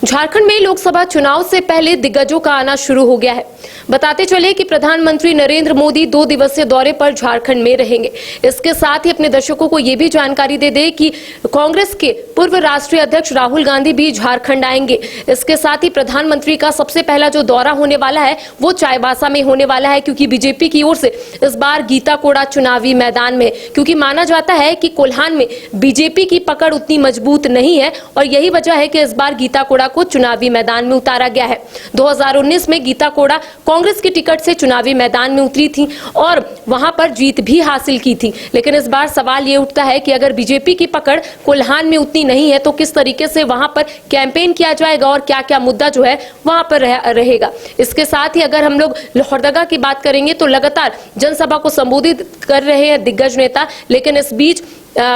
झारखंड में लोकसभा चुनाव से पहले दिग्गजों का आना शुरू हो गया है। बताते चले कि प्रधानमंत्री नरेंद्र मोदी 2 दिवसीय दौरे पर झारखंड में रहेंगे। इसके साथ ही अपने दर्शकों को ये भी जानकारी दे दें कि कांग्रेस के पूर्व राष्ट्रीय अध्यक्ष राहुल गांधी भी झारखंड आएंगे। इसके साथ ही प्रधानमंत्री का सबसे पहला जो दौरा होने वाला है वो चाईबासा में होने वाला है, क्योंकि बीजेपी की ओर से इस बार गीता कोड़ा चुनावी मैदान में, क्योंकि माना जाता है कि कोल्हान में बीजेपी की पकड़ उतनी मजबूत नहीं है और यही वजह है कि इस बार गीता कोड़ा को चुनावी मैदान में उतारा गया है। 2019 में गीता कोड़ा कांग्रेस की टिकट से चुनावी मैदान में उतरी थी और वहां पर जीत भी हासिल की थी, लेकिन इस बार सवाल ये उठता है कि अगर बीजेपी की पकड़ कोल्हान में उतनी नहीं है तो किस तरीके से वहां पर कैंपेन किया जाएगा और क्या क्या मुद्दा जो है वहां पर रहेगा। इसके साथ ही अगर हम लोग लोहरदगा की बात करेंगे तो लगातार जनसभा को संबोधित कर रहे हैं दिग्गज नेता, लेकिन इस बीच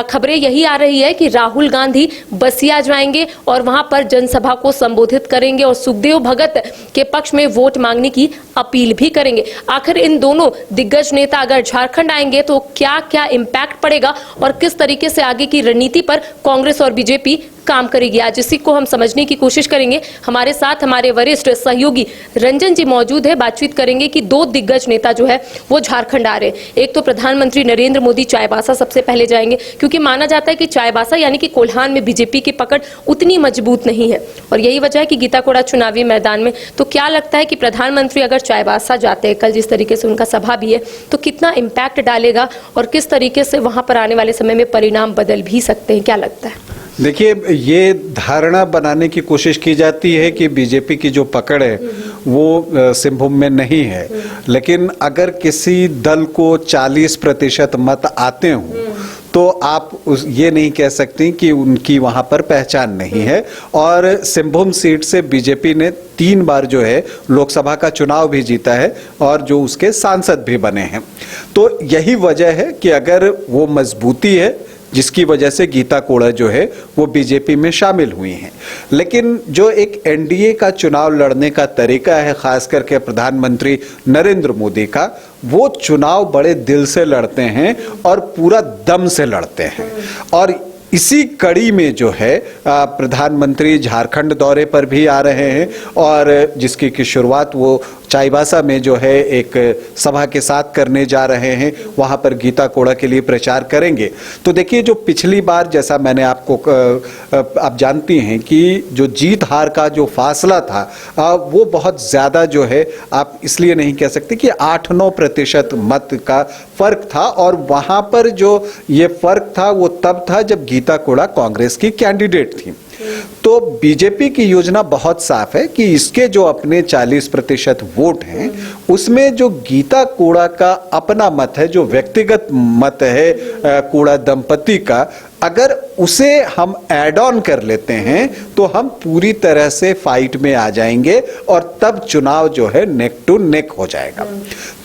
खबरें यही आ रही है कि राहुल गांधी बसिया जाएंगे और वहां पर जनसभा को संबोधित करेंगे और सुखदेव भगत के पक्ष में वोट मांगने की अपील भी करेंगे। आखिर इन दोनों दिग्गज नेता अगर झारखंड आएंगे तो क्या क्या इम्पैक्ट पड़ेगा और किस तरीके से आगे की रणनीति पर कांग्रेस और बीजेपी काम करेगी, आज इसी को हम समझने की कोशिश करेंगे। हमारे साथ हमारे वरिष्ठ सहयोगी रंजन जी मौजूद है। बातचीत करेंगे कि 2 दिग्गज नेता जो है वो झारखंड आ रहे हैं। एक तो प्रधानमंत्री नरेंद्र मोदी चाईबासा सबसे पहले जाएंगे, क्योंकि माना जाता है कि चाईबासा यानी कि कोल्हान में बीजेपी की पकड़ उतनी मजबूत नहीं है और यही वजह है कि गीता कोड़ा चुनावी मैदान में। तो क्या लगता है कि प्रधानमंत्री अगर चाईबासा जाते हैं, कल जिस तरीके से उनका सभा भी है, तो कितना इम्पैक्ट डालेगा और किस तरीके से वहां पर आने वाले समय में परिणाम बदल भी सकते हैं, क्या लगता है? देखिए, ये धारणा बनाने की कोशिश की जाती है कि बीजेपी की जो पकड़ है वो सिंहभूम में नहीं है, लेकिन अगर किसी दल को 40% मत आते हों तो आप ये नहीं कह सकती कि उनकी वहां पर पहचान नहीं है। और सिंहभूम सीट से बीजेपी ने 3 बार जो है लोकसभा का चुनाव भी जीता है और जो उसके सांसद भी बने हैं। तो यही वजह है कि अगर वो मजबूती है जिसकी वजह से गीता कोड़ा जो है वो बीजेपी में शामिल हुई हैं। लेकिन जो एक एनडीए का चुनाव लड़ने का तरीका है, खास करके प्रधानमंत्री नरेंद्र मोदी का, वो चुनाव बड़े दिल से लड़ते हैं और पूरा दम से लड़ते हैं। और इसी कड़ी में जो है प्रधानमंत्री झारखंड दौरे पर भी आ रहे हैं और जिसकी की शुरुआत वो चाईबासा में जो है एक सभा के साथ करने जा रहे हैं। वहां पर गीता कोड़ा के लिए प्रचार करेंगे। तो देखिए, जो पिछली बार जैसा मैंने आपको आप जानती हैं कि जो जीत हार का जो फासला था वो बहुत ज्यादा जो है, आप इसलिए नहीं कह सकते कि 8-9% मत का फर्क था। और वहां पर जो ये फर्क था वो तब था जब गीता कोड़ा कांग्रेस की कैंडिडेट थी। तो बीजेपी की योजना बहुत साफ है कि इसके जो अपने 40% वोट हैं उसमें जो गीता कोड़ा का अपना मत है, जो व्यक्तिगत मत है कोड़ा दंपति का, अगर उसे हम ऐड ऑन कर लेते हैं तो हम पूरी तरह से फाइट में आ जाएंगे और तब चुनाव जो है नेक टू नेक हो जाएगा।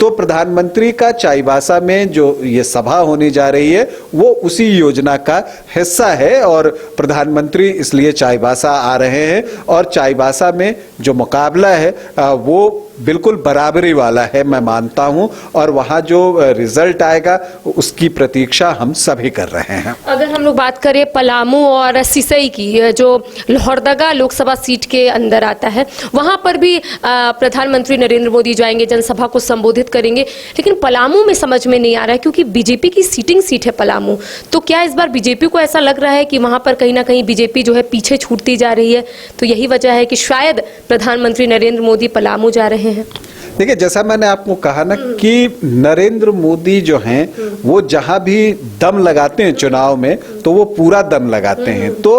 तो प्रधानमंत्री का चाईबासा में जो ये सभा होने जा रही है वो उसी योजना का हिस्सा है और प्रधानमंत्री इसलिए चाईबासा आ रहे हैं। और चाईबासा में जो मुकाबला है वो बिल्कुल बराबरी वाला है, मैं मानता हूं, और वहां जो रिजल्ट आएगा उसकी प्रतीक्षा हम सभी कर रहे हैं। अगर हम लोग बात करें पलामू और सिसई की, जो लोहरदगा लोकसभा सीट के अंदर आता है, वहां पर भी प्रधानमंत्री नरेंद्र मोदी जाएंगे, जनसभा को संबोधित करेंगे, लेकिन पलामू में समझ में नहीं आ रहा है क्योंकि बीजेपी की सीटिंग सीट है पलामू। तो क्या इस बार बीजेपी को ऐसा लग रहा है कि वहां पर कहीं ना कहीं बीजेपी जो है पीछे छूटती जा रही है? तो यही वजह है कि शायद प्रधानमंत्री नरेंद्र मोदी पलामू जा रहे हैं। देखिए, जैसा मैंने आपको कहा ना कि नरेंद्र मोदी जो हैं वो जहां भी दम लगाते हैं चुनाव में तो वो पूरा दम लगाते हैं। तो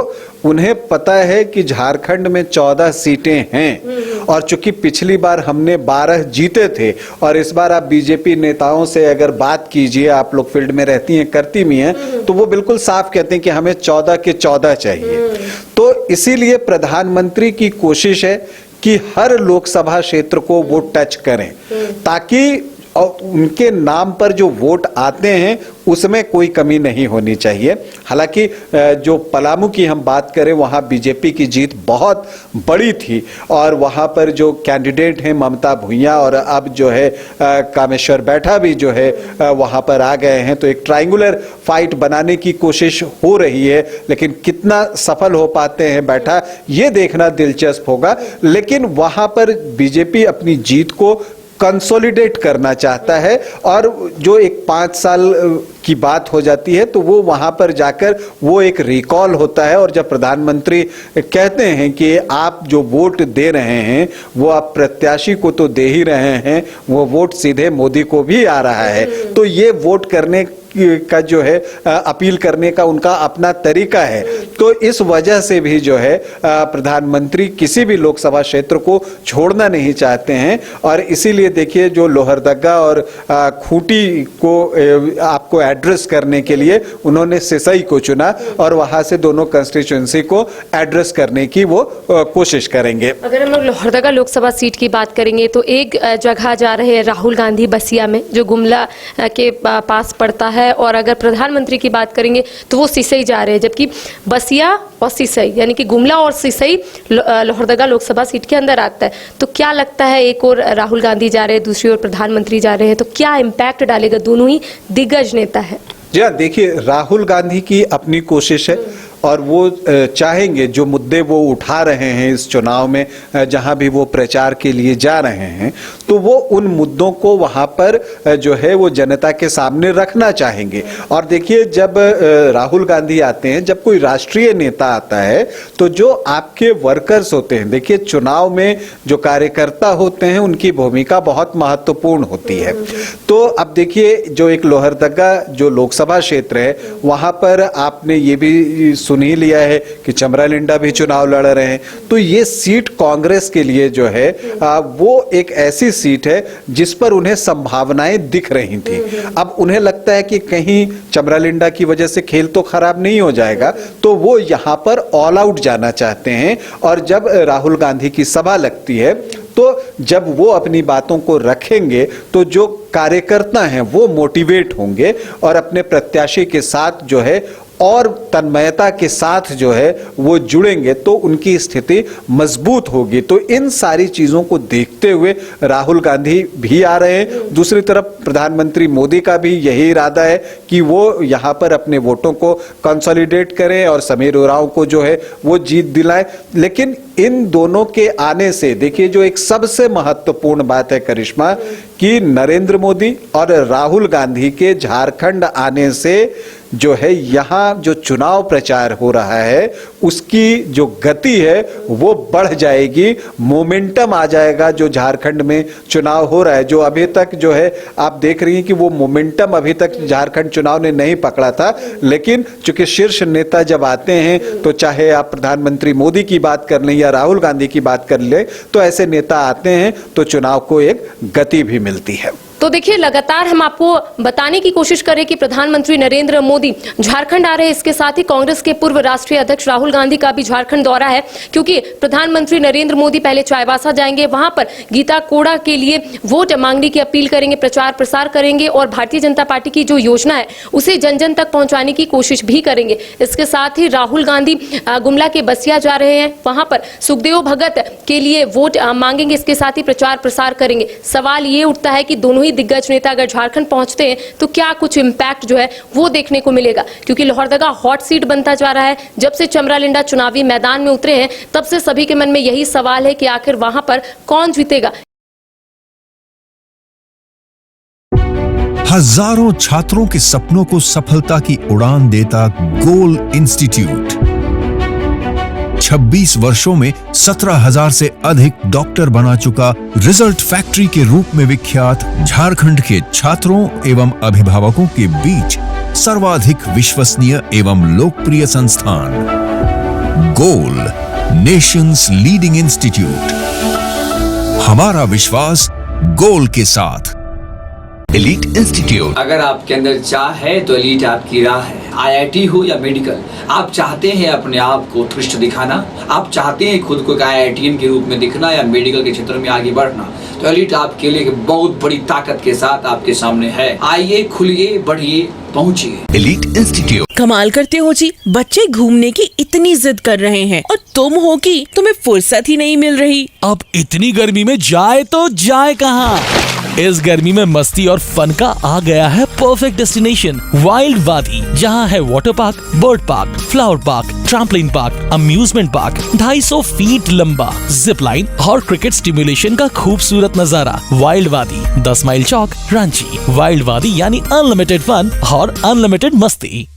उन्हें पता है कि झारखंड में 14 सीटें हैं और चूंकि पिछली बार हमने 12 जीते थे और इस बार आप बीजेपी नेताओं से अगर बात कीजिए, आप लोग फील्ड में रहती हैं, करती भी हैं, तो वो बिल्कुल साफ कहते हैं कि हमें 14 के 14 चाहिए। तो इसीलिए प्रधानमंत्री की कोशिश है कि हर लोकसभा क्षेत्र को वो टच करें ताकि और उनके नाम पर जो वोट आते हैं उसमें कोई कमी नहीं होनी चाहिए। हालांकि जो पलामू की हम बात करें वहां बीजेपी की जीत बहुत बड़ी थी और वहां पर जो कैंडिडेट हैं ममता भुइयां और अब जो है कामेश्वर बैठा भी जो है वहां पर आ गए हैं, तो एक ट्रायंगुलर फाइट बनाने की कोशिश हो रही है, लेकिन कितना सफल हो पाते हैं बैठा ये देखना दिलचस्प होगा। लेकिन वहां पर बीजेपी अपनी जीत को कंसोलिडेट करना चाहता है और जो एक 5 साल की बात हो जाती है तो वो वहां पर जाकर वो एक रिकॉल होता है और जब प्रधानमंत्री कहते हैं कि आप जो वोट दे रहे हैं वो आप प्रत्याशी को तो दे ही रहे हैं, वो वोट सीधे मोदी को भी आ रहा है, तो ये वोट करने का जो है अपील करने का उनका अपना तरीका है। तो इस वजह से भी जो है प्रधानमंत्री किसी भी लोकसभा क्षेत्र को छोड़ना नहीं चाहते हैं और इसीलिए देखिए जो लोहरदगा और खूंटी को आपको एड्रेस करने के लिए उन्होंने सिसई को चुना और वहां से दोनों कंस्टिट्यूएंसी को एड्रेस करने की वो कोशिश करेंगे। अगर हम लोग लोहरदगा लोकसभा सीट की बात करेंगे तो एक जगह जा रहे हैं राहुल गांधी बसिया में जो गुमला के पास पड़ता है, और अगर प्रधानमंत्री की बात करेंगे तो वो सिसई जा रहे हैं, जबकि बसिया और सिसई यानी कि गुमला और सिसई लोहरदगा लोकसभा सीट के अंदर आता है। तो क्या लगता है, एक और राहुल गांधी जा रहे हैं, दूसरी ओर प्रधानमंत्री जा रहे हैं, तो क्या इम्पैक्ट डालेगा? दोनों ही दिग्गज नेता है। जी हाँ, देखिए राहुल गांधी की अपनी कोशिश है और वो चाहेंगे जो मुद्दे वो उठा रहे हैं इस चुनाव में जहां भी वो प्रचार के लिए जा रहे हैं तो वो उन मुद्दों को वहां पर जो है वो जनता के सामने रखना चाहेंगे। और देखिए जब राहुल गांधी आते हैं, जब कोई राष्ट्रीय नेता आता है तो जो आपके वर्कर्स होते हैं, देखिए चुनाव में जो कार्यकर्ता होते हैं उनकी भूमिका बहुत महत्वपूर्ण होती है। तो अब देखिए जो एक लोहरदगा जो लोकसभा क्षेत्र है वहां पर आपने ये भी सुन ही लिया है कि चमरालिंडा भी चुनाव लड़ रहे हैं, तो ये सीट कांग्रेस के लिए जो है वो एक ऐसी सीट है जिस पर उन्हें संभावनाएं दिख रही थी। अब उन्हें लगता है कि कहीं चमरालिंडा की वजह से खेल तो खराब नहीं हो जाएगा, तो वो यहां पर ऑल आउट जाना चाहते हैं। और जब राहुल गांधी की सभा लगती है तो जब वो अपनी बातों को रखेंगे तो जो कार्यकर्ता हैं वो मोटिवेट होंगे और अपने प्रत्याशी के साथ जो है और तन्मयता के साथ जो है वो जुड़ेंगे तो उनकी स्थिति मजबूत होगी। तो इन सारी चीजों को देखते हुए राहुल गांधी भी आ रहे हैं। दूसरी तरफ प्रधानमंत्री मोदी का भी यही इरादा है कि वो यहां पर अपने वोटों को कंसोलिडेट करें और समीर उरांव को जो है वो जीत दिलाएं। लेकिन इन दोनों के आने से देखिए जो एक सबसे महत्वपूर्ण बात है करिश्मा कि नरेंद्र मोदी और राहुल गांधी के झारखंड आने से जो है यहाँ जो चुनाव प्रचार हो रहा है उसकी जो गति है वो बढ़ जाएगी, मोमेंटम आ जाएगा। जो झारखंड में चुनाव हो रहा है, जो अभी तक जो है आप देख रही हैं कि वो मोमेंटम अभी तक झारखंड चुनाव ने नहीं पकड़ा था, लेकिन चूंकि शीर्ष नेता जब आते हैं तो चाहे आप प्रधानमंत्री मोदी की बात कर लें या राहुल गांधी की बात कर लें, तो ऐसे नेता आते हैं तो चुनाव को एक गति भी मिलती है। तो देखिए लगातार हम आपको बताने की कोशिश करें कि प्रधानमंत्री नरेंद्र मोदी झारखंड आ रहे हैं, इसके साथ ही कांग्रेस के पूर्व राष्ट्रीय अध्यक्ष राहुल गांधी का भी झारखंड दौरा है, क्योंकि प्रधानमंत्री नरेंद्र मोदी पहले चाईबासा जाएंगे, वहां पर गीता कोड़ा के लिए वोट मांगने की अपील करेंगे, प्रचार प्रसार करेंगे और भारतीय जनता पार्टी की जो योजना है उसे जन जन तक पहुंचाने की कोशिश भी करेंगे। इसके साथ ही राहुल गांधी गुमला के बसिया जा रहे हैं, वहां पर सुखदेव भगत के लिए वोट मांगेंगे, इसके साथ ही प्रचार प्रसार करेंगे। सवाल ये उठता है कि दोनों दिग्गज नेता अगर झारखंड पहुंचते हैं तो क्या कुछ इंपैक्ट जो है वो देखने को मिलेगा, क्योंकि लोहरदगा हॉट सीट बनता जा रहा है। जब से चमरालिंडा चुनावी मैदान में उतरे हैं तब से सभी के मन में यही सवाल है कि आखिर वहां पर कौन जीतेगा। हजारों छात्रों के सपनों को सफलता की उड़ान देता गोल इंस्टीट्यूट 26 वर्षों में 17,000 से अधिक डॉक्टर बना चुका, रिजल्ट फैक्ट्री के रूप में विख्यात, झारखंड के छात्रों एवं अभिभावकों के बीच सर्वाधिक विश्वसनीय एवं लोकप्रिय संस्थान गोल, नेशंस लीडिंग इंस्टीट्यूट। हमारा विश्वास गोल के साथ। एलीट इंस्टीट्यूट, अगर आपके अंदर चाह है तो एलीट आपकी राह है। IIT हो या मेडिकल, आप चाहते हैं अपने आप को उत्कृष्ट दिखाना, आप चाहते हैं खुद को एक IITian के रूप में दिखना या मेडिकल के क्षेत्र में आगे बढ़ना, तो एलिट आपके लिए बहुत बड़ी ताकत के साथ आपके सामने है। आइए, खुलिए, बढ़िए, पहुंचिए। Elite institute. कमाल करते हो जी, बच्चे घूमने की इतनी जिद कर रहे हैं और तुम हो कि तुम्हें फुर्सत ही नहीं मिल रही। अब इतनी गर्मी में जाए तो जाए कहाँ? इस गर्मी में मस्ती और फन का आ गया है परफेक्ट डेस्टिनेशन, वाइल्ड वादी, जहाँ है water park, bird park, flower park, trampoline park, amusement park, 250 feet लंबा, जिप लाइन और क्रिकेट स्टिमुलेशन का खूबसूरत नजारा। वाइल्ड वादी, 10 माइल चौक, रांची। वाइल्ड वादी यानी अनलिमिटेड फन और अनलिमिटेड मस्ती।